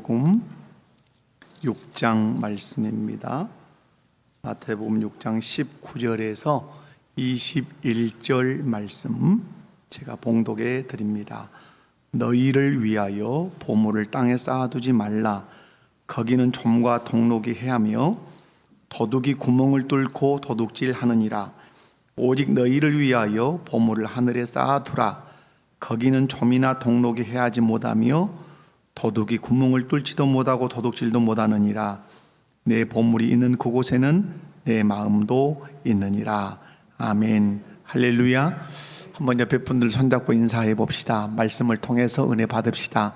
마태복음 6장 말씀입니다. 마태복음 6장 19절에서 21절 말씀 제가 봉독해 드립니다. 너희를 위하여 보물을 땅에 쌓아두지 말라. 거기는 좀과 동록이 해하며 도둑이 구멍을 뚫고 도둑질하느니라. 오직 너희를 위하여 보물을 하늘에 쌓아두라. 거기는 좀이나 동록이 해하지 못하며 도둑이 구멍을 뚫지도 못하고 도둑질도 못하느니라. 내 보물이 있는 그곳에는 내 마음도 있느니라. 아멘. 할렐루야. 한번 옆에 분들 손잡고 인사해 봅시다. 말씀을 통해서 은혜 받읍시다.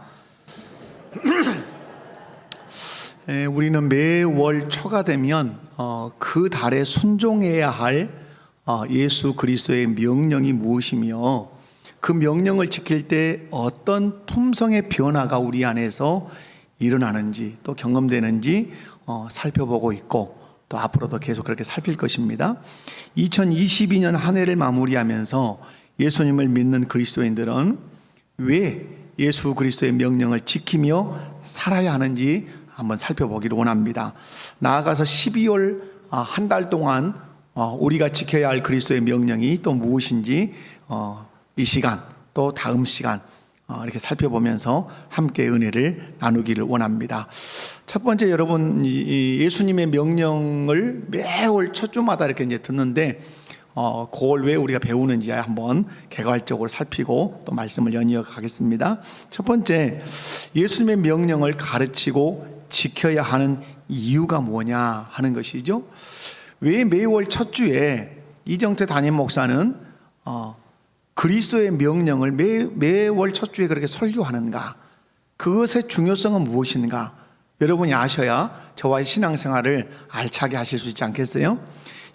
우리는 매월 초가 되면 그 달에 순종해야 할 예수 그리스도의 명령이 무엇이며 그 명령을 지킬 때 어떤 품성의 변화가 우리 안에서 일어나는지 또 경험되는지 살펴보고 있고 또 앞으로도 계속 그렇게 살필 것입니다. 2022년 한 해를 마무리하면서 예수님을 믿는 그리스도인들은 왜 예수 그리스도의 명령을 지키며 살아야 하는지 한번 살펴보기를 원합니다. 나아가서 12월 한 달 동안 우리가 지켜야 할 그리스도의 명령이 또 무엇인지 이 시간 또 다음 시간 이렇게 살펴보면서 함께 은혜를 나누기를 원합니다. 첫 번째, 여러분 예수님의 명령을 매월 첫 주마다 이렇게 이제 듣는데 그걸 왜 우리가 배우는지 한번 개괄적으로 살피고 또 말씀을 연이어 가겠습니다. 첫 번째, 예수님의 명령을 가르치고 지켜야 하는 이유가 뭐냐 하는 것이죠. 왜 매월 첫 주에 이정태 담임 목사는 그리스도의 명령을 매월 첫 주에 그렇게 설교하는가? 그것의 중요성은 무엇인가? 여러분이 아셔야 저와의 신앙생활을 알차게 하실 수 있지 않겠어요?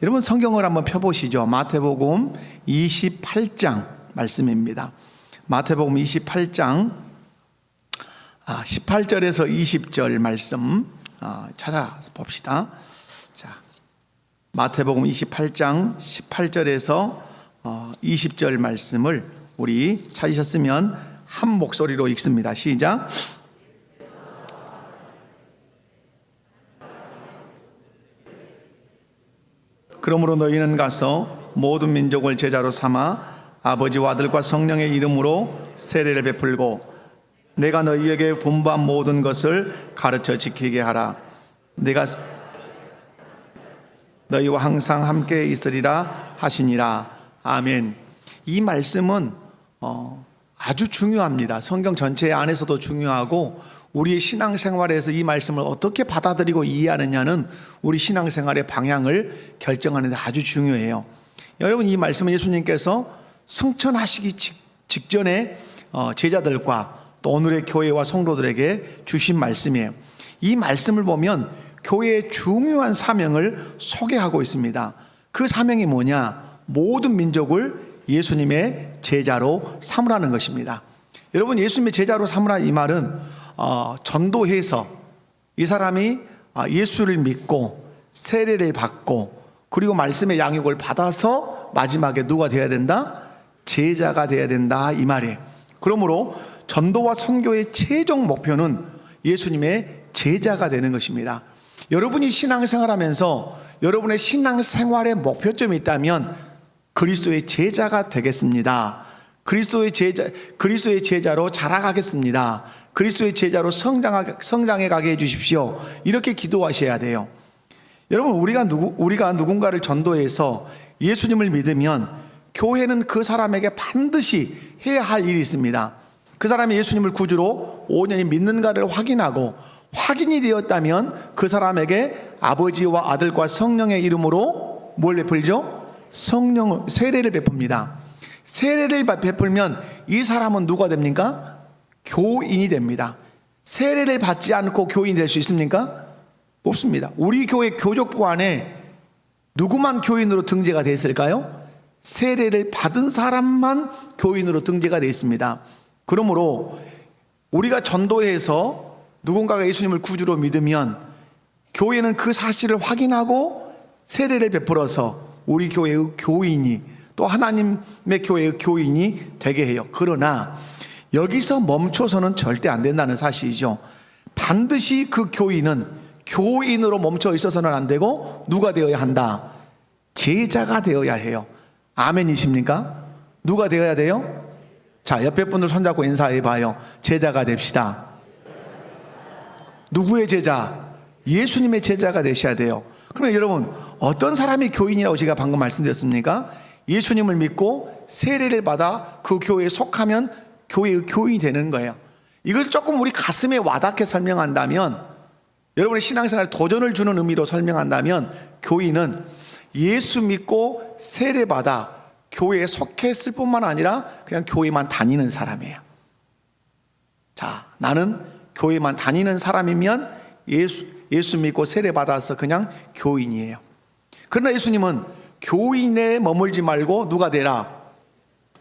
여러분 성경을 한번 펴보시죠. 마태복음 28장 말씀입니다. 마태복음 28장 18절에서 20절 말씀 찾아봅시다. 자, 마태복음 28장 18절에서 20절 말씀을 우리 찾으셨으면 한 목소리로 읽습니다. 시작. 그러므로 너희는 가서 모든 민족을 제자로 삼아 아버지와 아들과 성령의 이름으로 세례를 베풀고 내가 너희에게 분부한 모든 것을 가르쳐 지키게 하라. 내가 너희와 항상 함께 있으리라 하시니라. 아멘. 이 말씀은 아주 중요합니다. 성경 전체 안에서도 중요하고 우리의 신앙생활에서 이 말씀을 어떻게 받아들이고 이해하느냐는 우리 신앙생활의 방향을 결정하는 데 아주 중요해요. 여러분, 이 말씀은 예수님께서 승천하시기 직전에 제자들과 또 오늘의 교회와 성도들에게 주신 말씀이에요. 이 말씀을 보면 교회의 중요한 사명을 소개하고 있습니다. 그 사명이 뭐냐? 모든 민족을 예수님의 제자로 삼으라는 것입니다. 여러분, 예수님의 제자로 삼으라 이 말은 전도해서 이 사람이 예수를 믿고 세례를 받고 그리고 말씀의 양육을 받아서 마지막에 누가 되어야 된다? 제자가 되어야 된다 이 말이에요. 그러므로 전도와 선교의 최종 목표는 예수님의 제자가 되는 것입니다. 여러분이 신앙생활하면서 여러분의 신앙생활의 목표점이 있다면 그리스도의 제자가 되겠습니다. 그리스도의 제자로 자라가겠습니다. 그리스도의 제자로 성장해 가게 해주십시오. 이렇게 기도하셔야 돼요. 여러분, 우리가 누군가를 전도해서 예수님을 믿으면 교회는 그 사람에게 반드시 해야 할 일이 있습니다. 그 사람이 예수님을 구주로 온전히 믿는가를 확인하고 확인이 되었다면 그 사람에게 아버지와 아들과 성령의 이름으로 뭘 베풀죠? 세례를 베풉니다. 세례를 베풀면 이 사람은 누가 됩니까? 교인이 됩니다. 세례를 받지 않고 교인이 될 수 있습니까? 없습니다. 우리 교회 교족부 안에 누구만 교인으로 등재가 되어 있을까요? 세례를 받은 사람만 교인으로 등재가 되어 있습니다. 그러므로 우리가 전도해서 누군가가 예수님을 구주로 믿으면 교회는 그 사실을 확인하고 세례를 베풀어서 우리 교회의 교인이 또 하나님의 교회의 교인이 되게 해요. 그러나 여기서 멈춰서는 절대 안 된다는 사실이죠. 반드시 그 교인은 교인으로 멈춰 있어서는 안 되고 누가 되어야 한다? 제자가 되어야 해요. 아멘이십니까? 누가 되어야 돼요? 자, 옆에 분들 손잡고 인사해 봐요. 제자가 됩시다. 누구의 제자? 예수님의 제자가 되셔야 돼요. 그러면 여러분, 어떤 사람이 교인이라고 제가 방금 말씀드렸습니까? 예수님을 믿고 세례를 받아 그 교회에 속하면 교회의 교인이 되는 거예요. 이걸 조금 우리 가슴에 와닿게 설명한다면, 여러분의 신앙생활에 도전을 주는 의미로 설명한다면, 교인은 예수 믿고 세례 받아 교회에 속했을 뿐만 아니라 그냥 교회만 다니는 사람이에요. 자, 나는 교회만 다니는 사람이면 예수 믿고 세례 받아서 그냥 교인이에요. 그러나 예수님은 교인에 머물지 말고 누가 되라?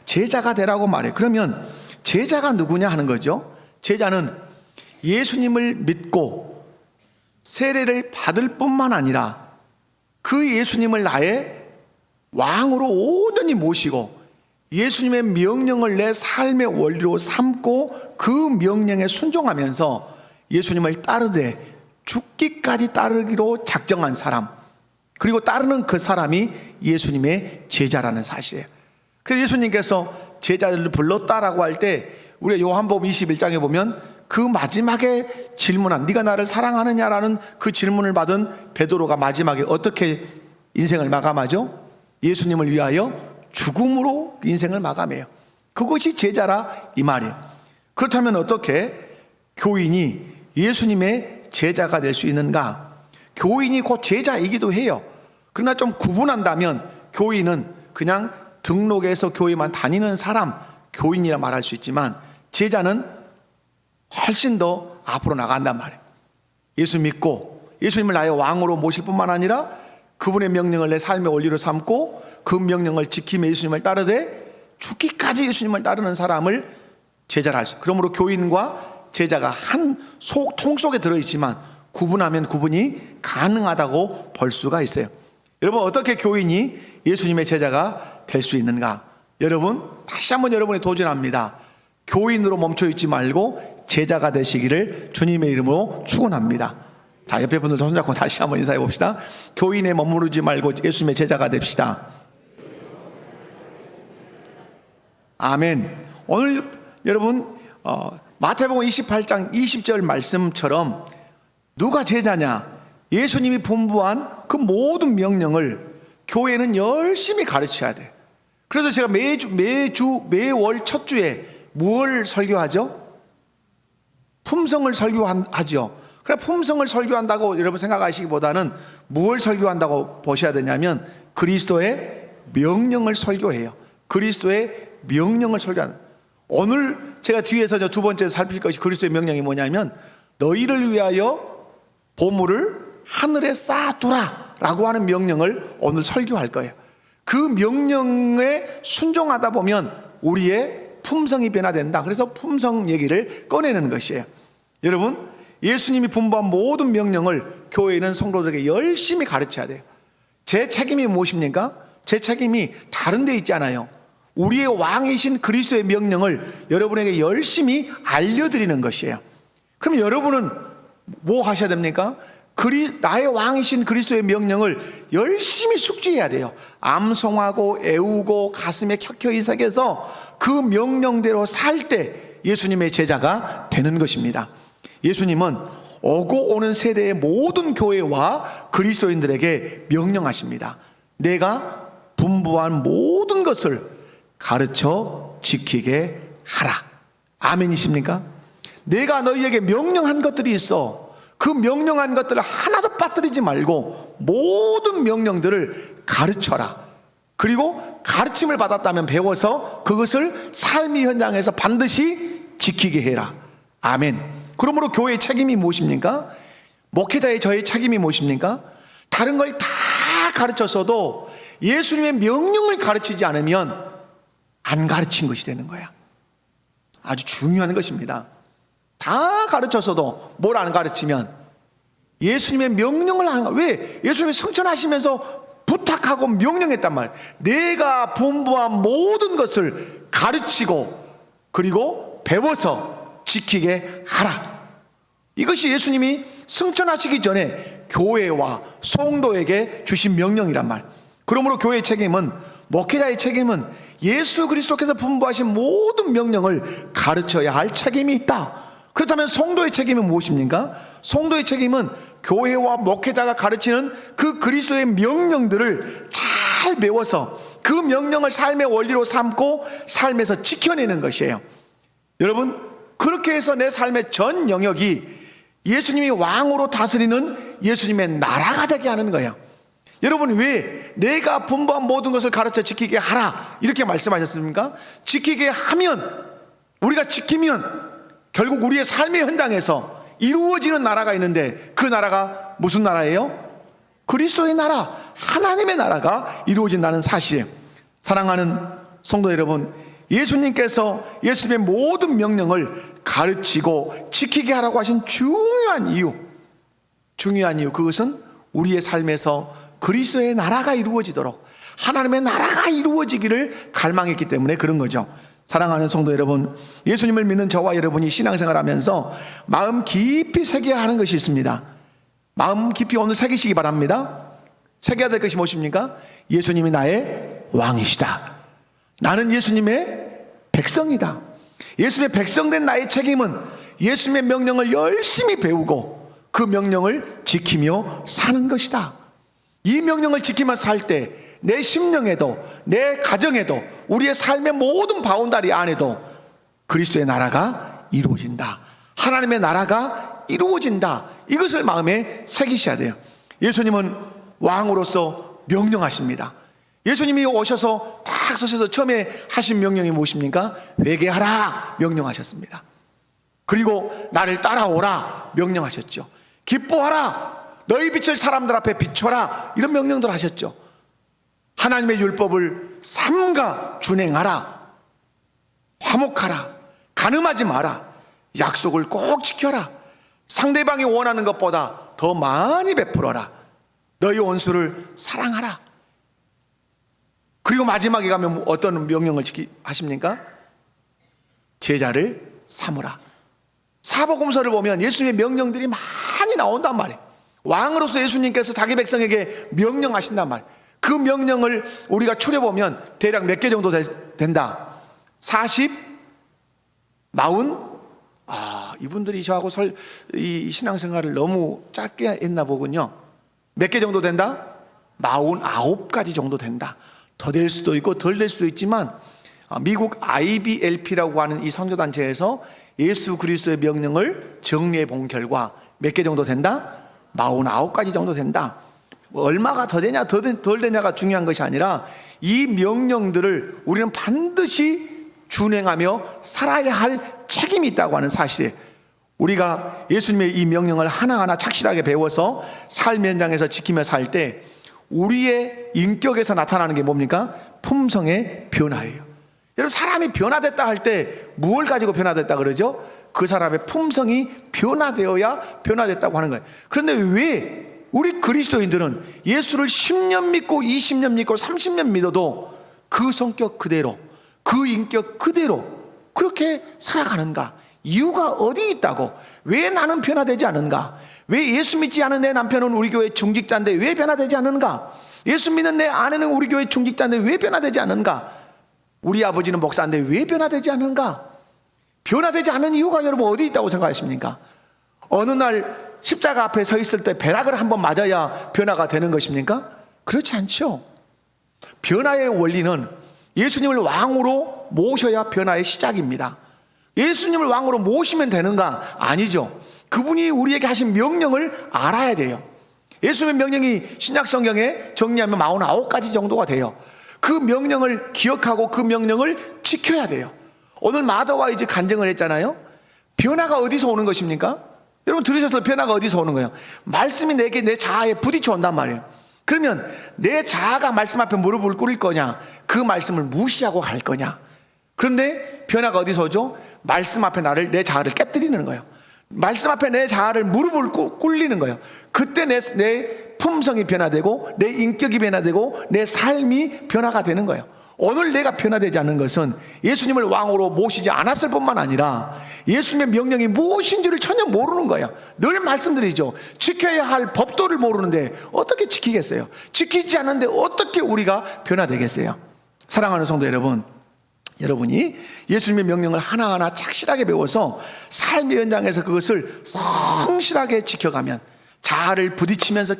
제자가 되라고 말해요. 그러면 제자가 누구냐 하는 거죠. 제자는 예수님을 믿고 세례를 받을 뿐만 아니라 그 예수님을 나의 왕으로 온전히 모시고 예수님의 명령을 내 삶의 원리로 삼고 그 명령에 순종하면서 예수님을 따르되 죽기까지 따르기로 작정한 사람, 그리고 따르는 그 사람이 예수님의 제자라는 사실이에요. 그래서 예수님께서 제자들을 불렀다라고 할 때 우리가 요한복음 21장에 보면 그 마지막에 질문한, 네가 나를 사랑하느냐라는 그 질문을 받은 베드로가 마지막에 어떻게 인생을 마감하죠? 예수님을 위하여 죽음으로 인생을 마감해요. 그것이 제자라 이 말이에요. 그렇다면 어떻게 교인이 예수님의 제자가 될 수 있는가? 교인이 곧 제자이기도 해요. 그러나 좀 구분한다면 교인은 그냥 등록해서 교회만 다니는 사람, 교인이라 말할 수 있지만 제자는 훨씬 더 앞으로 나간단 말이에요. 예수 믿고 예수님을 나의 왕으로 모실 뿐만 아니라 그분의 명령을 내 삶의 원리로 삼고 그 명령을 지키며 예수님을 따르되 죽기까지 예수님을 따르는 사람을 제자라 할 수 있어요. 그러므로 교인과 제자가 한 통 속에 들어있지만 구분하면 구분이 가능하다고 볼 수가 있어요. 여러분, 어떻게 교인이 예수님의 제자가 될 수 있는가? 여러분, 다시 한번 여러분이 도전합니다. 교인으로 멈춰있지 말고 제자가 되시기를 주님의 이름으로 축원합니다. 자, 옆에 분들 손잡고 다시 한번 인사해 봅시다. 교인에 머무르지 말고 예수님의 제자가 됩시다. 아멘. 오늘 여러분 마태복음 28장 20절 말씀처럼 누가 제자냐? 예수님이 분부한 그 모든 명령을 교회는 열심히 가르쳐야 돼. 그래서 제가 매월 첫 주에 무엇을 설교하죠? 품성을 설교하죠. 그래, 품성을 설교한다고 여러분 생각하시기보다는 무엇을 설교한다고 보셔야 되냐면 그리스도의 명령을 설교해요. 그리스도의 명령을 설교하는. 오늘 제가 뒤에서 두 번째 살필 것이 그리스도의 명령이 뭐냐면 너희를 위하여 보물을 하늘에 쌓아두라 라고 하는 명령을 오늘 설교할 거예요. 그 명령에 순종하다 보면 우리의 품성이 변화된다. 그래서 품성 얘기를 꺼내는 것이에요. 여러분, 예수님이 분부한 모든 명령을 교회는 성도들에게 열심히 가르쳐야 돼요. 제 책임이 무엇입니까? 제 책임이 다른 데 있지 않아요. 우리의 왕이신 그리스도의 명령을 여러분에게 열심히 알려드리는 것이에요. 그럼 여러분은 뭐 하셔야 됩니까? 나의 왕이신 그리스도의 명령을 열심히 숙지해야 돼요. 암송하고 애우고 가슴에 켜켜이 새겨서 그 명령대로 살 때 예수님의 제자가 되는 것입니다. 예수님은 오고 오는 세대의 모든 교회와 그리스도인들에게 명령하십니다. 내가 분부한 모든 것을 가르쳐 지키게 하라. 아멘이십니까? 내가 너희에게 명령한 것들이 있어. 그 명령한 것들을 하나도 빠뜨리지 말고 모든 명령들을 가르쳐라. 그리고 가르침을 받았다면 배워서 그것을 삶의 현장에서 반드시 지키게 해라. 아멘. 그러므로 교회의 책임이 무엇입니까? 목회자의 저의 책임이 무엇입니까? 다른 걸 다 가르쳤어도 예수님의 명령을 가르치지 않으면 안 가르친 것이 되는 거야. 아주 중요한 것입니다. 다 가르쳤어도 뭘 안 가르치면 예수님의 명령을 안, 왜? 예수님이 승천하시면서 부탁하고 명령했단 말이에요. 내가 분부한 모든 것을 가르치고 그리고 배워서 지키게 하라. 이것이 예수님이 승천하시기 전에 교회와 성도에게 주신 명령이란 말. 그러므로 교회의 책임은, 목회자의 책임은 예수 그리스도께서 분부하신 모든 명령을 가르쳐야 할 책임이 있다. 그렇다면 성도의 책임은 무엇입니까? 성도의 책임은 교회와 목회자가 가르치는 그 그리스도의 명령들을 잘 배워서 그 명령을 삶의 원리로 삼고 삶에서 지켜내는 것이에요. 여러분, 그렇게 해서 내 삶의 전 영역이 예수님이 왕으로 다스리는 예수님의 나라가 되게 하는 거예요. 여러분, 왜 내가 분부한 모든 것을 가르쳐 지키게 하라 이렇게 말씀하셨습니까? 지키게 하면, 우리가 지키면 결국 우리의 삶의 현장에서 이루어지는 나라가 있는데, 그 나라가 무슨 나라예요? 그리스도의 나라, 하나님의 나라가 이루어진다는 사실이에요. 사랑하는 성도 여러분, 예수님께서 예수님의 모든 명령을 가르치고 지키게 하라고 하신 중요한 이유, 그것은 우리의 삶에서 그리스도의 나라가 이루어지도록, 하나님의 나라가 이루어지기를 갈망했기 때문에 그런 거죠. 사랑하는 성도 여러분, 예수님을 믿는 저와 여러분이 신앙생활하면서 마음 깊이 새겨야 하는 것이 있습니다. 마음 깊이 오늘 새기시기 바랍니다. 새겨야 될 것이 무엇입니까? 예수님이 나의 왕이시다. 나는 예수님의 백성이다. 예수님의 백성된 나의 책임은 예수님의 명령을 열심히 배우고 그 명령을 지키며 사는 것이다. 이 명령을 지키며 살 때 내 심령에도, 내 가정에도, 우리의 삶의 모든 바운다리 안에도 그리스도의 나라가 이루어진다. 하나님의 나라가 이루어진다. 이것을 마음에 새기셔야 돼요. 예수님은 왕으로서 명령하십니다. 예수님이 오셔서 딱 서셔서 처음에 하신 명령이 무엇입니까? 회개하라 명령하셨습니다. 그리고 나를 따라오라 명령하셨죠. 기뻐하라, 너희 빛을 사람들 앞에 비춰라, 이런 명령들 하셨죠. 하나님의 율법을 삼가 준행하라, 화목하라, 간음하지 마라, 약속을 꼭 지켜라, 상대방이 원하는 것보다 더 많이 베풀어라, 너희 원수를 사랑하라. 그리고 마지막에 가면 어떤 명령을 하십니까? 제자를 삼으라. 사복음서를 보면 예수님의 명령들이 많이 나온단 말이에요. 왕으로서 예수님께서 자기 백성에게 명령하신단 말이에요. 그 명령을 우리가 추려보면 대략 몇 개 정도 된다? 40? 40? 이분들이 저하고 이 신앙생활을 너무 짧게 했나 보군요. 몇 개 정도 된다? 49가지 정도 된다. 더 될 수도 있고 덜 될 수도 있지만, 미국 IBLP라고 하는 이 선교단체에서 예수 그리스도의 명령을 정리해 본 결과 몇 개 정도 된다? 49가지 정도 된다. 얼마가 더 되냐 덜 되냐가 중요한 것이 아니라 이 명령들을 우리는 반드시 준행하며 살아야 할 책임이 있다고 하는 사실에, 우리가 예수님의 이 명령을 하나하나 착실하게 배워서 삶 현장에서 지키며 살 때 우리의 인격에서 나타나는 게 뭡니까? 품성의 변화예요. 여러분, 사람이 변화됐다 할 때 무엇을 가지고 변화됐다 그러죠? 그 사람의 품성이 변화되어야 변화됐다고 하는 거예요. 그런데 왜 우리 그리스도인들은 예수를 10년 믿고 20년 믿고 30년 믿어도 그 성격 그대로, 그 인격 그대로 그렇게 살아가는가? 이유가 어디 있다고? 왜 나는 변화되지 않은가? 왜 예수 믿지 않은 내 남편은 우리 교회 중직자인데 왜 변화되지 않은가? 예수 믿는 내 아내는 우리 교회 중직자인데 왜 변화되지 않은가? 우리 아버지는 목사인데 왜 변화되지 않은가? 변화되지 않은 이유가 여러분 어디 있다고 생각하십니까? 어느 날 십자가 앞에 서 있을 때 벼락을 한번 맞아야 변화가 되는 것입니까? 그렇지 않죠. 변화의 원리는 예수님을 왕으로 모셔야 변화의 시작입니다. 예수님을 왕으로 모시면 되는가? 아니죠. 그분이 우리에게 하신 명령을 알아야 돼요. 예수님의 명령이 신약 성경에 정리하면 49가지 정도가 돼요. 그 명령을 기억하고 그 명령을 지켜야 돼요. 오늘 마더와 이제 간증을 했잖아요. 변화가 어디서 오는 것입니까? 여러분 들으셨어요? 변화가 어디서 오는 거예요? 말씀이 내게 내 자아에 부딪혀 온단 말이에요. 그러면 내 자아가 말씀 앞에 무릎을 꿇을 거냐, 그 말씀을 무시하고 갈 거냐. 그런데 변화가 어디서 오죠? 말씀 앞에 내 자아를 깨뜨리는 거예요. 말씀 앞에 내 자아를 무릎을 꿇리는 거예요. 그때 내 품성이 변화되고 내 인격이 변화되고 내 삶이 변화가 되는 거예요. 오늘 내가 변화되지 않는 것은 예수님을 왕으로 모시지 않았을 뿐만 아니라 예수님의 명령이 무엇인지를 전혀 모르는 거예요. 늘 말씀드리죠. 지켜야 할 법도를 모르는데 어떻게 지키겠어요? 지키지 않는데 어떻게 우리가 변화되겠어요? 사랑하는 성도 여러분, 여러분이 예수님의 명령을 하나하나 착실하게 배워서 삶의 현장에서 그것을 성실하게 지켜가면, 자아를 부딪히면서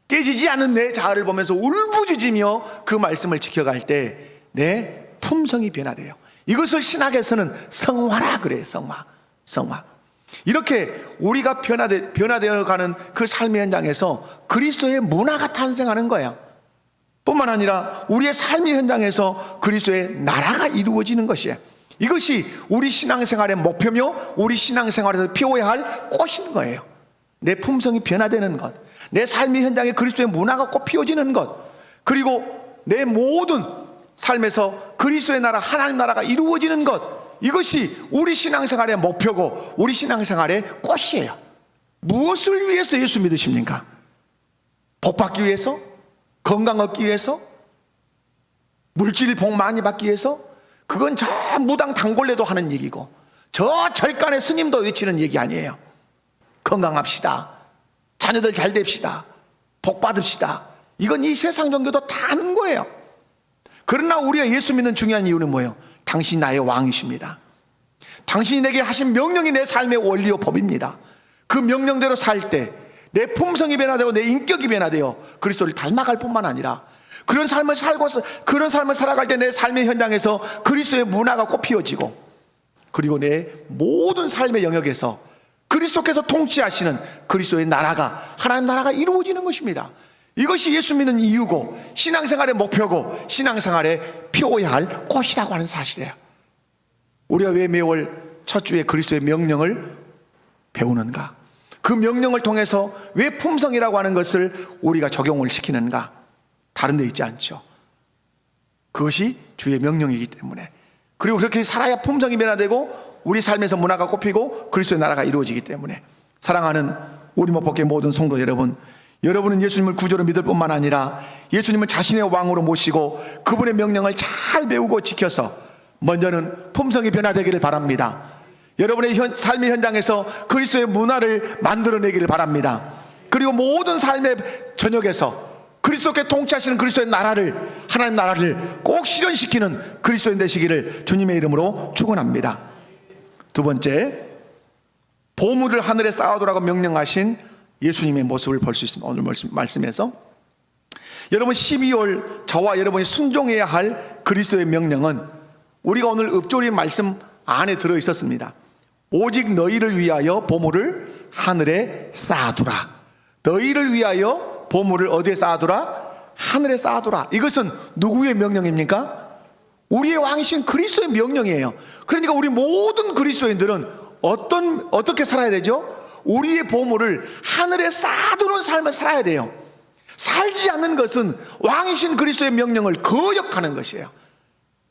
깨지지 않는 내 자아를 보면서 울부짖으며 그 말씀을 지켜갈 때 내 품성이 변화돼요. 이것을 신학에서는 성화라 그래요. 성화. 이렇게 우리가 변화되어 가는 그 삶의 현장에서 그리스도의 문화가 탄생하는 거예요. 뿐만 아니라 우리의 삶의 현장에서 그리스도의 나라가 이루어지는 것이에요. 이것이 우리 신앙생활의 목표며 우리 신앙생활에서 피워야 할 꽃인 거예요. 내 품성이 변화되는 것, 내 삶의 현장에 그리스도의 문화가 꽃 피워지는 것, 그리고 내 모든 삶에서 그리스도의 나라, 하나님 나라가 이루어지는 것, 이것이 우리 신앙생활의 목표고 우리 신앙생활의 꽃이에요. 무엇을 위해서 예수 믿으십니까? 복 받기 위해서? 건강 얻기 위해서? 물질 복 많이 받기 위해서? 그건 저 무당 단골레도 하는 얘기고 저 절간의 스님도 외치는 얘기 아니에요. 건강합시다, 자녀들 잘 됩시다, 복 받읍시다, 이건 이 세상 종교도 다 하는 거예요. 그러나 우리가 예수 믿는 중요한 이유는 뭐예요? 당신이 나의 왕이십니다. 당신이 내게 하신 명령이 내 삶의 원리요 법입니다. 그 명령대로 살 때 내 품성이 변화되고 내 인격이 변화되어 그리스도를 닮아갈 뿐만 아니라 그런 삶을 살아갈 때 내 삶의 현장에서 그리스도의 문화가 꽃피어지고, 그리고 내 모든 삶의 영역에서 그리스도께서 통치하시는 그리스도의 나라가, 하나님 나라가 이루어지는 것입니다. 이것이 예수 믿는 이유고 신앙생활의 목표고 신앙생활에 피워야 할 꽃이라고 하는 사실이에요. 우리가 왜 매월 첫 주에 그리스도의 명령을 배우는가? 그 명령을 통해서 왜 품성이라고 하는 것을 우리가 적용을 시키는가? 다른 데 있지 않죠. 그것이 주의 명령이기 때문에, 그리고 그렇게 살아야 품성이 변화되고 우리 삶에서 문화가 꽃피고 그리스도의 나라가 이루어지기 때문에, 사랑하는 우리 목복의 모든 성도 여러분, 여러분은 예수님을 구주로 믿을 뿐만 아니라 예수님을 자신의 왕으로 모시고 그분의 명령을 잘 배우고 지켜서 먼저는 품성이 변화되기를 바랍니다. 여러분의 삶의 현장에서 그리스도의 문화를 만들어내기를 바랍니다. 그리고 모든 삶의 전역에서 그리스도께 통치하시는 그리스도의 나라를, 하나님 나라를 꼭 실현시키는 그리스도인 되시기를 주님의 이름으로 축원합니다. 두 번째, 보물을 하늘에 쌓아두라고 명령하신 예수님의 모습을 볼 수 있습니다. 오늘 말씀에서 여러분, 12월 저와 여러분이 순종해야 할 그리스도의 명령은 우리가 오늘 읊조린 말씀 안에 들어 있었습니다. 오직 너희를 위하여 보물을 하늘에 쌓아두라. 너희를 위하여 보물을 어디에 쌓아두라? 하늘에 쌓아두라. 이것은 누구의 명령입니까? 우리의 왕이신 그리스도의 명령이에요. 그러니까 우리 모든 그리스도인들은 어떻게 살아야 되죠? 우리의 보물을 하늘에 쌓아두는 삶을 살아야 돼요. 살지 않는 것은 왕이신 그리스도의 명령을 거역하는 것이에요.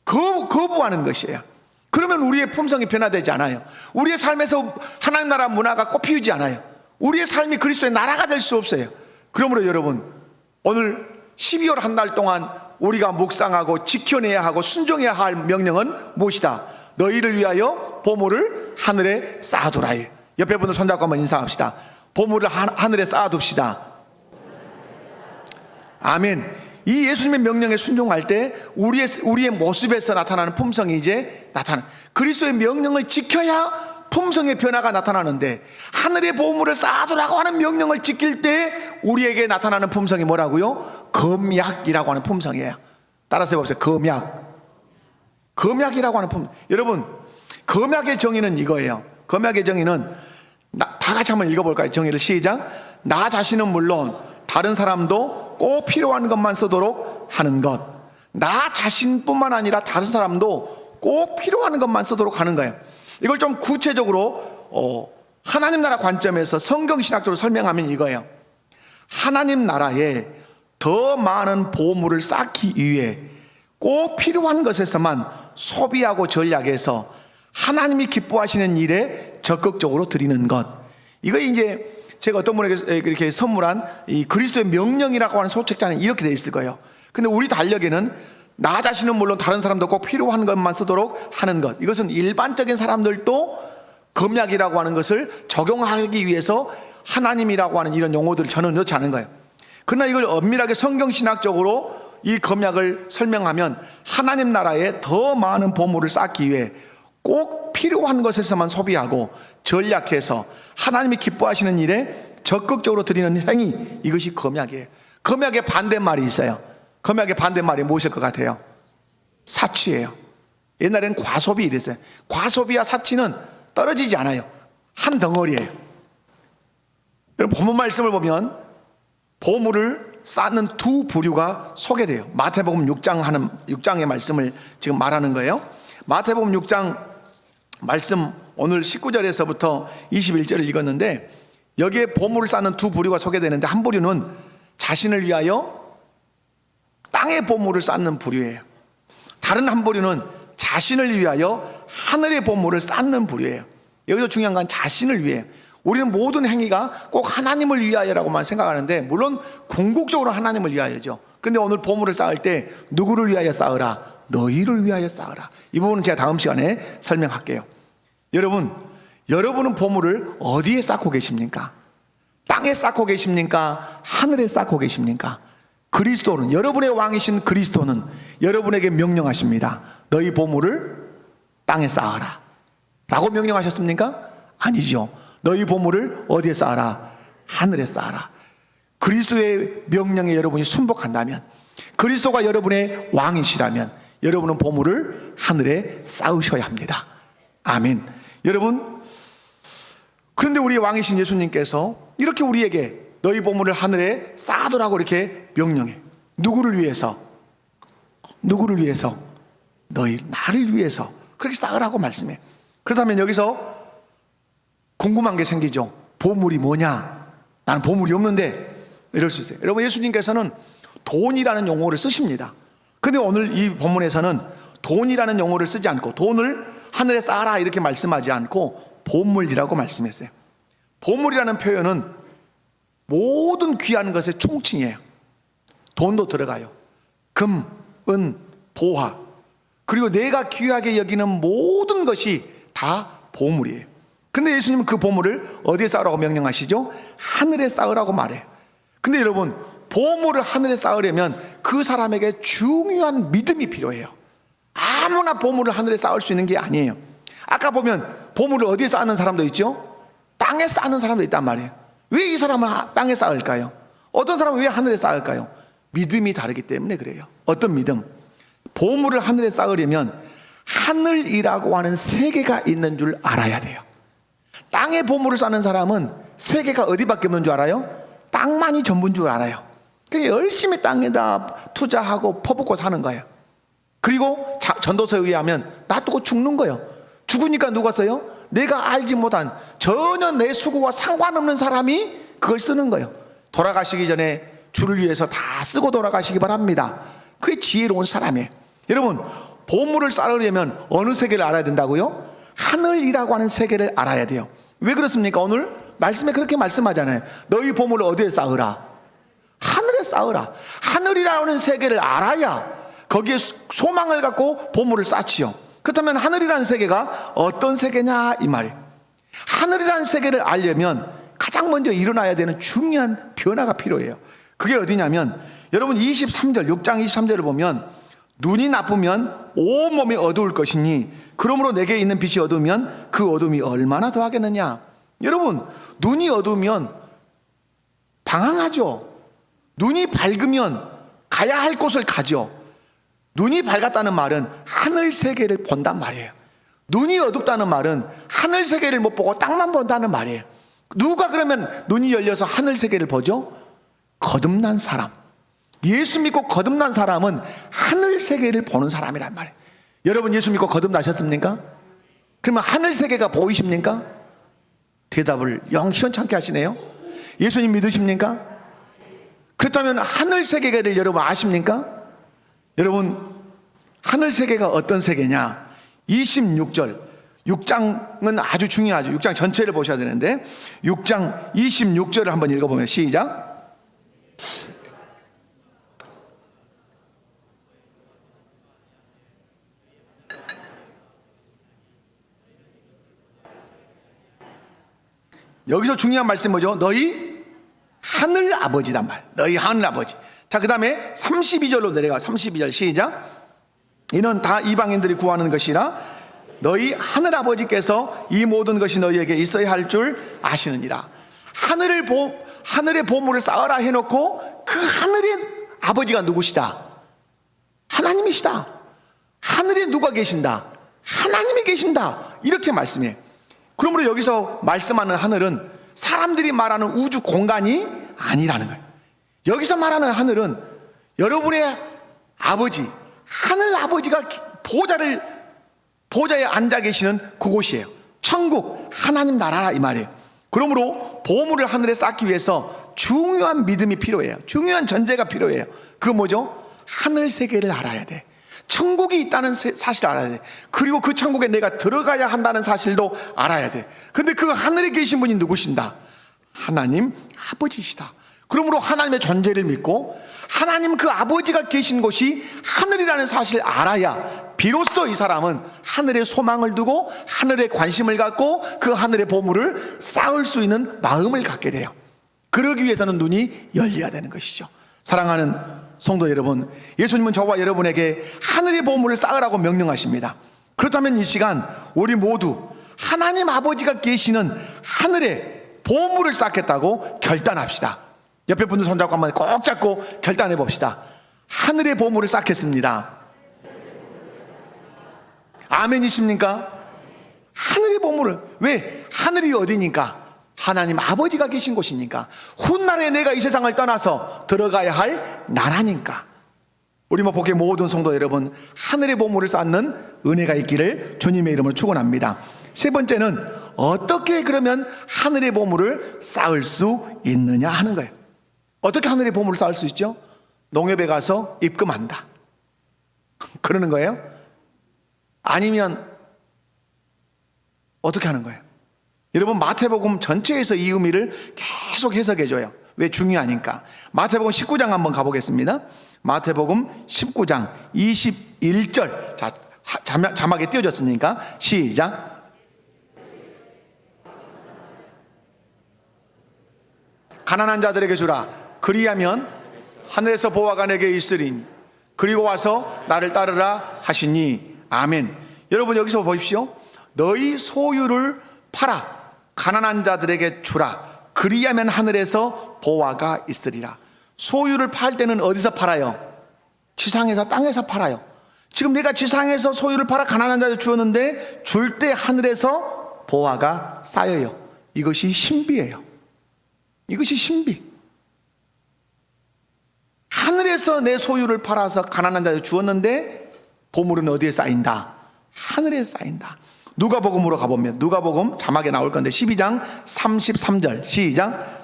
거부하는 것이에요. 그러면 우리의 품성이 변화되지 않아요. 우리의 삶에서 하나님 나라 문화가 꽃피우지 않아요. 우리의 삶이 그리스도의 나라가 될 수 없어요. 그러므로 여러분, 오늘 12월 한 달 동안 우리가 묵상하고 지켜내야 하고 순종해야 할 명령은 무엇이다? 너희를 위하여 보물을 하늘에 쌓아두라. 옆에 분들 손잡고 한번 인사합시다. 보물을 하늘에 쌓아둡시다. 아멘. 이 예수님의 명령에 순종할 때 우리의 모습에서 나타나는 품성이 이제 나타나. 그리스도의 명령을 지켜야 품성의 변화가 나타나는데, 하늘의 보물을 쌓아두라고 하는 명령을 지킬 때 우리에게 나타나는 품성이 뭐라고요? 검약이라고 하는 품성이에요. 따라서 해봅시다. 검약이라고 하는 품성. 여러분, 검약의 정의는 이거예요. 검약의 정의는 다 같이 한번 읽어볼까요? 정의를 시작. 나 자신은 물론 다른 사람도 꼭 필요한 것만 쓰도록 하는 것. 나 자신뿐만 아니라 다른 사람도 꼭 필요한 것만 쓰도록 하는 거예요. 이걸 좀 구체적으로 하나님 나라 관점에서 성경신학적으로 설명하면 이거예요. 하나님 나라에 더 많은 보물을 쌓기 위해 꼭 필요한 것에서만 소비하고 전략해서 하나님이 기뻐하시는 일에 적극적으로 드리는 것. 이거 이제 제가 어떤 분에게 이렇게 선물한 이 그리스도의 명령이라고 하는 소책자는 이렇게 되어 있을 거예요. 근데 우리 달력에는 나 자신은 물론 다른 사람도 꼭 필요한 것만 쓰도록 하는 것, 이것은 일반적인 사람들도 검약이라고 하는 것을 적용하기 위해서 하나님이라고 하는 이런 용어들을 저는 넣지 않은 거예요. 그러나 이걸 엄밀하게 성경신학적으로 이 검약을 설명하면 하나님 나라에 더 많은 보물을 쌓기 위해 꼭 필요한 것에서만 소비하고 전략해서 하나님이 기뻐하시는 일에 적극적으로 드리는 행위, 이것이 검약이에요. 검약의 반대말이 있어요. 검약의 반대말이 무엇일 것 같아요? 사치예요. 옛날에는 과소비 이랬어요. 과소비와 사치는 떨어지지 않아요. 한 덩어리예요. 여러분, 본문 말씀을 보면 보물을 쌓는 두 부류가 소개돼요. 마태복음 6장의 말씀을 지금 말하는 거예요. 마태복음 6장 말씀 오늘 19절에서부터 21절을 읽었는데, 여기에 보물을 쌓는 두 부류가 소개되는데, 한 부류는 자신을 위하여 땅의 보물을 쌓는 부류예요. 다른 한 부류는 자신을 위하여 하늘의 보물을 쌓는 부류예요. 여기서 중요한 건 자신을 위해. 우리는 모든 행위가 꼭 하나님을 위하여라고만 생각하는데, 물론 궁극적으로 하나님을 위하여죠. 그런데 오늘 보물을 쌓을 때 누구를 위하여 쌓으라? 너희를 위하여 쌓으라. 이 부분은 제가 다음 시간에 설명할게요. 여러분은 보물을 어디에 쌓고 계십니까? 땅에 쌓고 계십니까? 하늘에 쌓고 계십니까? 그리스도는, 여러분의 왕이신 그리스도는 여러분에게 명령하십니다. 너희 보물을 땅에 쌓아라 라고 명령하셨습니까? 아니죠. 너희 보물을 어디에 쌓아라? 하늘에 쌓아라. 그리스도의 명령에 여러분이 순복한다면, 그리스도가 여러분의 왕이시라면 여러분은 보물을 하늘에 쌓으셔야 합니다. 아멘. 여러분, 그런데 우리 왕이신 예수님께서 이렇게 우리에게 너희 보물을 하늘에 쌓아두라고 이렇게 명령해. 누구를 위해서? 누구를 위해서? 나를 위해서 그렇게 쌓으라고 말씀해. 그렇다면 여기서 궁금한 게 생기죠. 보물이 뭐냐? 나는 보물이 없는데, 이럴 수 있어요. 여러분, 예수님께서는 돈이라는 용어를 쓰십니다. 근데 오늘 이 본문에서는 돈이라는 용어를 쓰지 않고, 돈을 하늘에 쌓아라 이렇게 말씀하지 않고 보물이라고 말씀했어요. 보물이라는 표현은 모든 귀한 것의 총칭이에요. 돈도 들어가요. 금, 은, 보화, 그리고 내가 귀하게 여기는 모든 것이 다 보물이에요. 근데 예수님은 그 보물을 어디에 쌓으라고 명령하시죠? 하늘에 쌓으라고 말해요. 근데 여러분, 보물을 하늘에 쌓으려면 그 사람에게 중요한 믿음이 필요해요. 아무나 보물을 하늘에 쌓을 수 있는 게 아니에요. 아까 보면 보물을 어디에 쌓는 사람도 있죠? 땅에 쌓는 사람도 있단 말이에요. 왜 이 사람은 땅에 쌓을까요? 어떤 사람은 왜 하늘에 쌓을까요? 믿음이 다르기 때문에 그래요. 어떤 믿음? 보물을 하늘에 쌓으려면 하늘이라고 하는 세계가 있는 줄 알아야 돼요. 땅에 보물을 쌓는 사람은 세계가 어디밖에 없는 줄 알아요? 땅만이 전부인 줄 알아요. 그래서 열심히 땅에다 투자하고 퍼붓고 사는 거예요. 그리고 전도서에 의하면 놔두고 죽는 거예요. 죽으니까 누가 써요? 내가 알지 못한, 전혀 내 수고와 상관없는 사람이 그걸 쓰는 거예요. 돌아가시기 전에 주를 위해서 다 쓰고 돌아가시기 바랍니다. 그게 지혜로운 사람이에요. 여러분, 보물을 쌓으려면 어느 세계를 알아야 된다고요? 하늘이라고 하는 세계를 알아야 돼요. 왜 그렇습니까? 오늘 말씀에 그렇게 말씀하잖아요. 너희 보물을 어디에 쌓으라? 하늘에 쌓으라. 하늘이라는 세계를 알아야 거기에 소망을 갖고 보물을 쌓지요. 그렇다면 하늘이라는 세계가 어떤 세계냐 이 말이에요. 하늘이라는 세계를 알려면 가장 먼저 일어나야 되는 중요한 변화가 필요해요. 그게 어디냐면, 여러분 23절, 6장 23절을 보면 눈이 나쁘면 온몸이 어두울 것이니 그러므로 내게 있는 빛이 어두우면 그 어둠이 얼마나 더하겠느냐. 여러분, 눈이 어두우면 방황하죠. 눈이 밝으면 가야 할 곳을 가죠. 눈이 밝았다는 말은 하늘 세계를 본단 말이에요. 눈이 어둡다는 말은 하늘 세계를 못 보고 땅만 본다는 말이에요. 누가 그러면 눈이 열려서 하늘 세계를 보죠? 거듭난 사람. 예수 믿고 거듭난 사람은 하늘 세계를 보는 사람이란 말이에요. 여러분, 예수 믿고 거듭나셨습니까? 그러면 하늘 세계가 보이십니까? 대답을 영 시원찮게 하시네요. 예수님 믿으십니까? 그렇다면 하늘 세계를 여러분 아십니까? 여러분, 하늘 세계가 어떤 세계냐? 26절, 6장은 아주 중요하죠. 6장 전체를 보셔야 되는데 6장 26절을 한번 읽어보면 시작. 여기서 중요한 말씀이 뭐죠? 너희 하늘 아버지단 말. 너희 하늘 아버지. 자, 그 다음에 32절로 내려가. 32절 시작. 이는 다 이방인들이 구하는 것이라 너희 하늘 아버지께서 이 모든 것이 너희에게 있어야 할 줄 아시느니라. 하늘의 보물을 쌓으라 해놓고 그 하늘의 아버지가 누구시다? 하나님이시다. 하늘에 누가 계신다? 하나님이 계신다. 이렇게 말씀해. 그러므로 여기서 말씀하는 하늘은 사람들이 말하는 우주 공간이 아니라는 거예요. 여기서 말하는 하늘은 여러분의 아버지, 하늘 아버지가 보좌에 앉아 계시는 그곳이에요. 천국, 하나님 나라라 이 말이에요. 그러므로 보물을 하늘에 쌓기 위해서 중요한 믿음이 필요해요. 중요한 전제가 필요해요. 그거 뭐죠? 하늘 세계를 알아야 돼. 천국이 있다는 사실을 알아야 돼. 그리고 그 천국에 내가 들어가야 한다는 사실도 알아야 돼. 근데 그 하늘에 계신 분이 누구신다? 하나님 아버지시다. 그러므로 하나님의 존재를 믿고 하나님 그 아버지가 계신 곳이 하늘이라는 사실을 알아야 비로소 이 사람은 하늘에 소망을 두고 하늘에 관심을 갖고 그 하늘의 보물을 쌓을 수 있는 마음을 갖게 돼요. 그러기 위해서는 눈이 열려야 되는 것이죠. 사랑하는 성도 여러분, 예수님은 저와 여러분에게 하늘의 보물을 쌓으라고 명령하십니다. 그렇다면 이 시간 우리 모두 하나님 아버지가 계시는 하늘에 보물을 쌓겠다고 결단합시다. 옆에 분들 손잡고 한번 꼭 잡고 결단해 봅시다. 하늘의 보물을 쌓겠습니다. 아멘이십니까? 하늘의 보물을. 왜? 하늘이 어디니까? 하나님 아버지가 계신 곳이니까. 훗날에 내가 이 세상을 떠나서 들어가야 할 나라니까. 우리 목포교회 모든 성도 여러분, 하늘의 보물을 쌓는 은혜가 있기를 주님의 이름으로 축원합니다. 세 번째는 어떻게 그러면 하늘의 보물을 쌓을 수 있느냐 하는 거예요. 어떻게 하늘의 보물을 쌓을 수 있죠? 농협에 가서 입금한다. 그러는 거예요? 아니면 어떻게 하는 거예요? 여러분, 마태복음 전체에서 이 의미를 계속 해석해 줘요. 왜? 중요하니까. 마태복음 19장 한번 가보겠습니다. 마태복음 19장 21절. 자, 자막에 띄워졌으니까 시작. 가난한 자들에게 주라. 그리하면 하늘에서 보화가 내게 있으리니 그리고 와서 나를 따르라 하시니. 아멘. 여러분, 여기서 보십시오. 너희 소유를 팔아 가난한 자들에게 주라. 그리하면 하늘에서 보화가 있으리라. 소유를 팔 때는 어디서 팔아요? 지상에서, 땅에서 팔아요. 지금 내가 지상에서 소유를 팔아 가난한 자들 주었는데 줄 때 하늘에서 보화가 쌓여요. 이것이 신비예요. 이것이 신비. 하늘에서 내 소유를 팔아서 가난한 자들 주었는데 보물은 어디에 쌓인다? 하늘에 쌓인다. 누가복음으로 가보면, 누가복음 자막에 나올 건데 12장 33절 시작.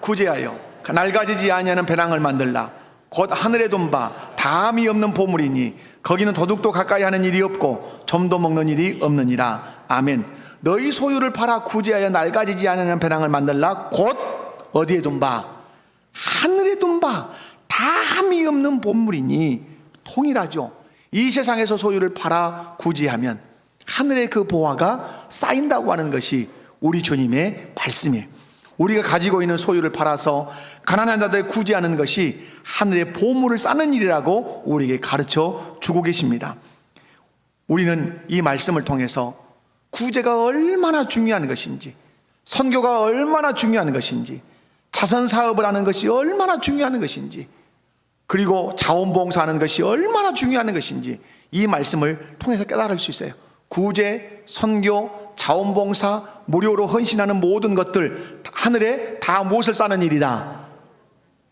구제하여 낡아지지 아니하는 배낭을 만들라. 곧 하늘에 둔 바 다함이 없는 보물이니 거기는 도둑도 가까이 하는 일이 없고 점도 먹는 일이 없느니라. 아멘. 너희 소유를 팔아 구제하여 낡아지지 아니하는 배낭을 만들라. 곧 어디에 둔 바? 하늘에 둔 바 다함이 없는 보물이니. 통일하죠. 이 세상에서 소유를 팔아 구제하면 하늘의 그 보화가 쌓인다고 하는 것이 우리 주님의 말씀이에요. 우리가 가지고 있는 소유를 팔아서 가난한 자들 구제하는 것이 하늘의 보물을 쌓는 일이라고 우리에게 가르쳐 주고 계십니다. 우리는 이 말씀을 통해서 구제가 얼마나 중요한 것인지, 선교가 얼마나 중요한 것인지, 자선사업을 하는 것이 얼마나 중요한 것인지, 그리고 자원봉사하는 것이 얼마나 중요한 것인지 이 말씀을 통해서 깨달을 수 있어요. 구제, 선교, 자원봉사, 무료로 헌신하는 모든 것들 하늘에 다 무엇을 쌓는 일이다?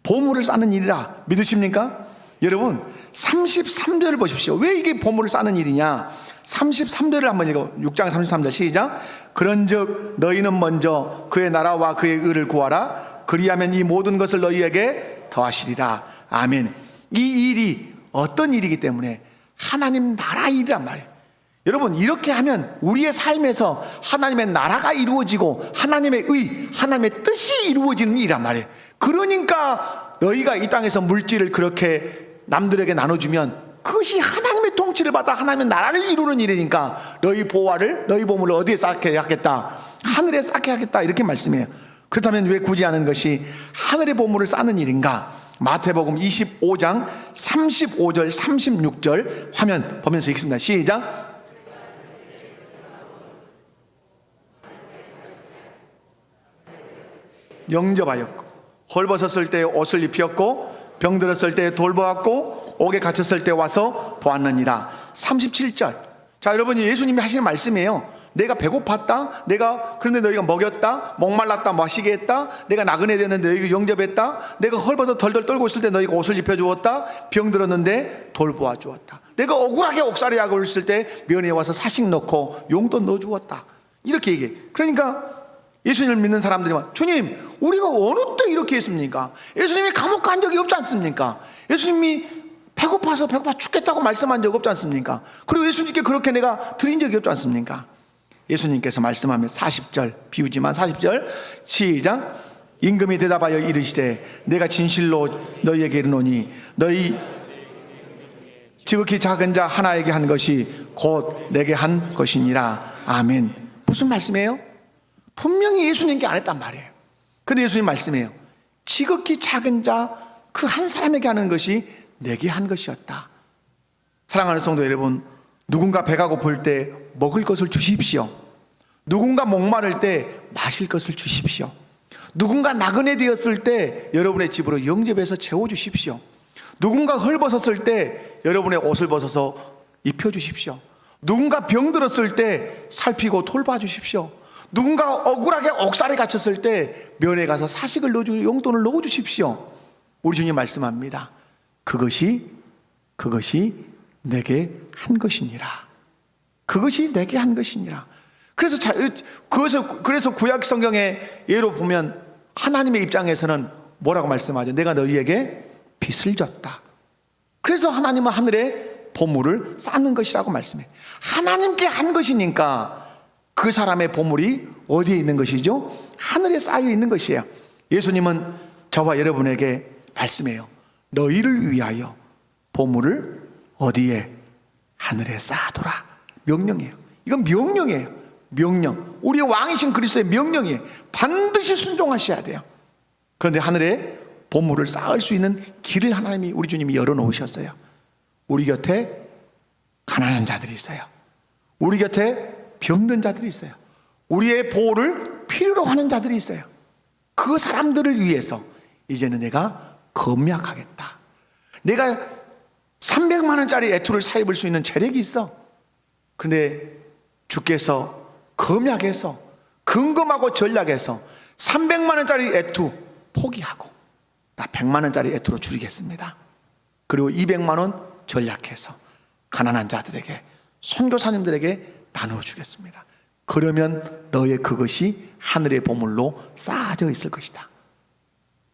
보물을 쌓는 일이라. 믿으십니까? 여러분, 33절을 보십시오. 왜 이게 보물을 쌓는 일이냐? 33절을 한번 읽어. 6장 33절 시작. 그런즉 너희는 먼저 그의 나라와 그의 의를 구하라. 그리하면 이 모든 것을 너희에게 더하시리라. 아멘. 이 일이 어떤 일이기 때문에 하나님 나라 일이란 말이에요. 여러분, 이렇게 하면 우리의 삶에서 하나님의 나라가 이루어지고 하나님의 의, 하나님의 뜻이 이루어지는 일이란 말이에요. 그러니까 너희가 이 땅에서 물질을 그렇게 남들에게 나눠주면 그것이 하나님의 통치를 받아 하나님의 나라를 이루는 일이니까 너희 보화를, 너희 보물을 어디에 쌓게 하겠다? 하늘에 쌓게 하겠다 이렇게 말씀해요. 그렇다면 왜 굳이 하는 것이 하늘의 보물을 쌓는 일인가? 마태복음 25장 35절 36절 화면 보면서 읽습니다. 시작. 영접하였고 헐벗었을 때 옷을 입혔고 병들었을 때 돌보았고 옥에 갇혔을 때 와서 보았느니라. 37절. 자, 여러분이 예수님이 하시는 말씀이에요. 내가 배고팠다, 그런데 너희가 먹였다, 목말랐다 마시게 했다, 내가 나그네 되는데 너희가 영접했다, 내가 헐벗어 덜덜 떨고 있을 때 너희가 옷을 입혀주었다, 병들었는데 돌보아 주었다, 내가 억울하게 옥살이하고 있을 때 면에 와서 사식 넣고 용돈 넣어주었다. 이렇게 얘기해. 그러니까 예수님을 믿는 사람들이 막, 주님 우리가 어느 때 이렇게 했습니까? 예수님이 감옥 간 적이 없지 않습니까? 예수님이 배고파 죽겠다고 말씀한 적 없지 않습니까? 그리고 예수님께 그렇게 내가 드린 적이 없지 않습니까? 예수님께서 말씀하면 40절, 비우지만 40절 시작. 임금이 대답하여 이르시되 내가 진실로 너희에게 이르노니 너희 지극히 작은 자 하나에게 한 것이 곧 내게 한 것이니라. 아멘. 무슨 말씀이에요? 분명히 예수님께 안 했단 말이에요. 근데 예수님 말씀해요. 지극히 작은 자 그 한 사람에게 하는 것이 내게 한 것이었다. 사랑하는 성도 여러분, 누군가 배가 고플 때 먹을 것을 주십시오. 누군가 목마를 때 마실 것을 주십시오. 누군가 나그네 되었을 때 여러분의 집으로 영접해서 채워주십시오. 누군가 헐벗었을 때 여러분의 옷을 벗어서 입혀주십시오. 누군가 병들었을 때 살피고 돌봐주십시오. 누군가 억울하게 옥살에 갇혔을 때 면에 가서 사식을 넣어주고 용돈을 넣어주십시오. 우리 주님 말씀합니다. 그것이 내게 한 것이니라. 그것이 내게 한 것이니라. 그래서 구약 성경의 예로 보면 하나님의 입장에서는 뭐라고 말씀하죠? 내가 너희에게 빚을 졌다. 그래서 하나님은 하늘에 보물을 쌓는 것이라고 말씀해. 하나님께 한 것이니까 그 사람의 보물이 어디에 있는 것이죠? 하늘에 쌓여 있는 것이에요. 예수님은 저와 여러분에게 말씀해요. 너희를 위하여 보물을 어디에? 하늘에 쌓아둬라. 명령이에요. 이건 명령이에요. 명령. 우리의 왕이신 그리스도의 명령이에요. 반드시 순종하셔야 돼요. 그런데 하늘에 보물을 쌓을 수 있는 길을 하나님이, 우리 주님이 열어놓으셨어요. 우리 곁에 가난한 자들이 있어요. 우리 곁에 병든 자들이 있어요. 우리의 보호를 필요로 하는 자들이 있어요. 그 사람들을 위해서 이제는 내가 검약하겠다. 내가 300만 원짜리 애투를 사입을 수 있는 재력이 있어. 근데 주께서 검약해서 근검하고 전략해서 300만 원짜리 애투 포기하고 나 100만 원짜리 애투로 줄이겠습니다. 그리고 200만 원 전략해서 가난한 자들에게, 선교사님들에게 나눠주겠습니다. 그러면 너의 그것이 하늘의 보물로 쌓아져 있을 것이다.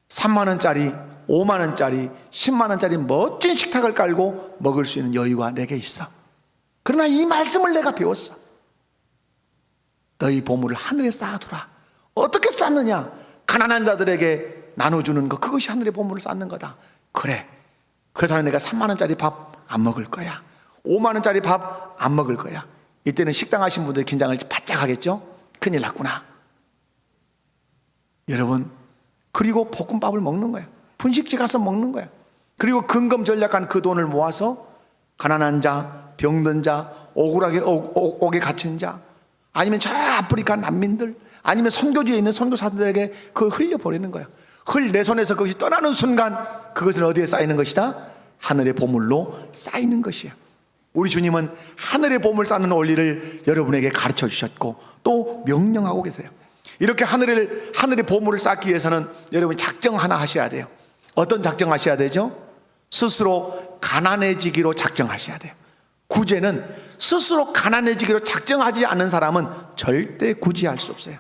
3만 원짜리, 5만 원짜리, 10만 원짜리 멋진 식탁을 깔고 먹을 수 있는 여유가 내게 있어. 그러나 이 말씀을 내가 배웠어. 너희 보물을 하늘에 쌓아두라. 어떻게 쌓느냐? 가난한 자들에게 나눠주는 것, 그것이 하늘의 보물을 쌓는 거다. 그래. 그렇다면 내가 3만 원짜리 밥 안 먹을 거야. 5만 원짜리 밥 안 먹을 거야. 이때는 식당 하신 분들 긴장을 바짝 하겠죠? 큰일 났구나. 여러분, 그리고 볶음밥을 먹는 거예요. 분식집 가서 먹는 거예요. 그리고 근검 전략한 그 돈을 모아서 가난한 자, 병든 자, 억울하게 옥에 갇힌 자, 아니면 저 아프리카 난민들, 아니면 선교지에 있는 선교사들에게 그걸 흘려버리는 거예요. 내 손에서 그것이 떠나는 순간 그것은 어디에 쌓이는 것이다? 하늘의 보물로 쌓이는 것이에요. 우리 주님은 하늘의 보물 쌓는 원리를 여러분에게 가르쳐 주셨고 또 명령하고 계세요. 이렇게 하늘의 보물을 쌓기 위해서는 여러분이 작정 하나 하셔야 돼요. 어떤 작정 하셔야 되죠? 스스로 가난해지기로 작정하셔야 돼요. 구제는 스스로 가난해지기로 작정하지 않는 사람은 절대 구제할 수 없어요.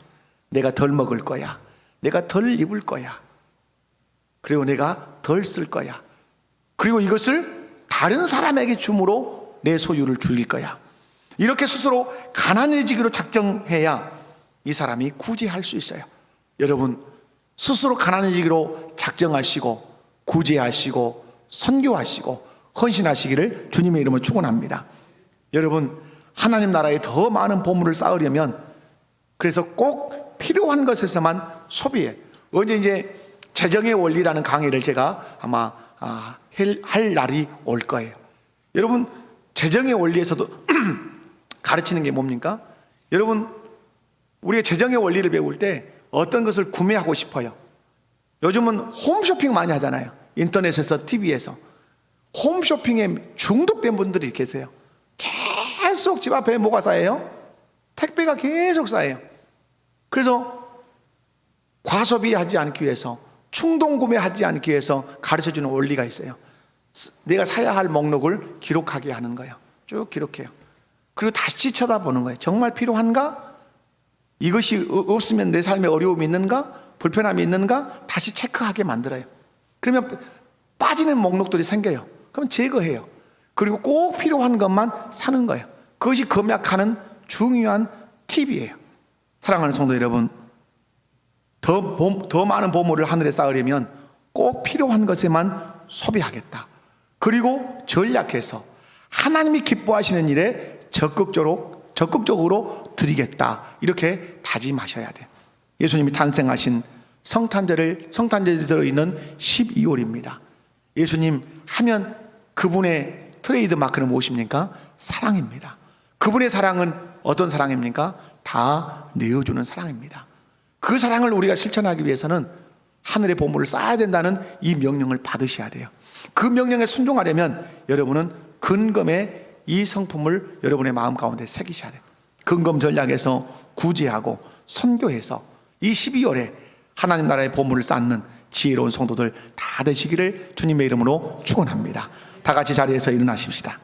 내가 덜 먹을 거야. 내가 덜 입을 거야. 그리고 내가 덜 쓸 거야. 그리고 이것을 다른 사람에게 줌으로 내 소유를 줄일 거야. 이렇게 스스로 가난해지기로 작정해야 이 사람이 구제할 수 있어요. 여러분, 스스로 가난해지기로 작정하시고 구제하시고 선교하시고 헌신하시기를 주님의 이름으로 축원합니다. 여러분, 하나님 나라에 더 많은 보물을 쌓으려면 그래서 꼭 필요한 것에서만 소비해. 언제 이제 재정의 원리라는 강의를 제가 아마 할 날이 올 거예요. 여러분, 재정의 원리에서도 가르치는 게 뭡니까? 여러분, 우리가 재정의 원리를 배울 때 어떤 것을 구매하고 싶어요? 요즘은 홈쇼핑 많이 하잖아요. 인터넷에서, TV에서. 홈쇼핑에 중독된 분들이 계세요. 계속 집 앞에 뭐가 쌓여요? 택배가 계속 쌓여요. 그래서 과소비하지 않기 위해서, 충동 구매하지 않기 위해서 가르쳐주는 원리가 있어요. 내가 사야 할 목록을 기록하게 하는 거예요. 쭉 기록해요. 그리고 다시 쳐다보는 거예요. 정말 필요한가? 이것이 없으면 내 삶에 어려움이 있는가? 불편함이 있는가? 다시 체크하게 만들어요. 그러면 빠지는 목록들이 생겨요. 그럼 제거해요. 그리고 꼭 필요한 것만 사는 거예요. 그것이 금약하는 중요한 팁이에요. 사랑하는 성도 여러분, 더 많은 보물을 하늘에 쌓으려면 꼭 필요한 것에만 소비하겠다. 그리고 전략해서 하나님이 기뻐하시는 일에 적극적으로 드리겠다. 이렇게 다짐하셔야 돼요. 예수님이 탄생하신 성탄절이 들어있는 12월입니다. 예수님 하면 그분의 트레이드 마크는 무엇입니까? 사랑입니다. 그분의 사랑은 어떤 사랑입니까? 다 내어주는 사랑입니다. 그 사랑을 우리가 실천하기 위해서는 하늘의 보물을 쌓아야 된다는 이 명령을 받으셔야 돼요. 그 명령에 순종하려면 여러분은 근검의 이 성품을 여러분의 마음 가운데 새기셔야 돼요. 근검 전략에서 구제하고 선교해서 이 12월에 하나님 나라의 보물을 쌓는 지혜로운 성도들 다 되시기를 주님의 이름으로 축원합니다. 다 같이 자리에서 일어나십시다.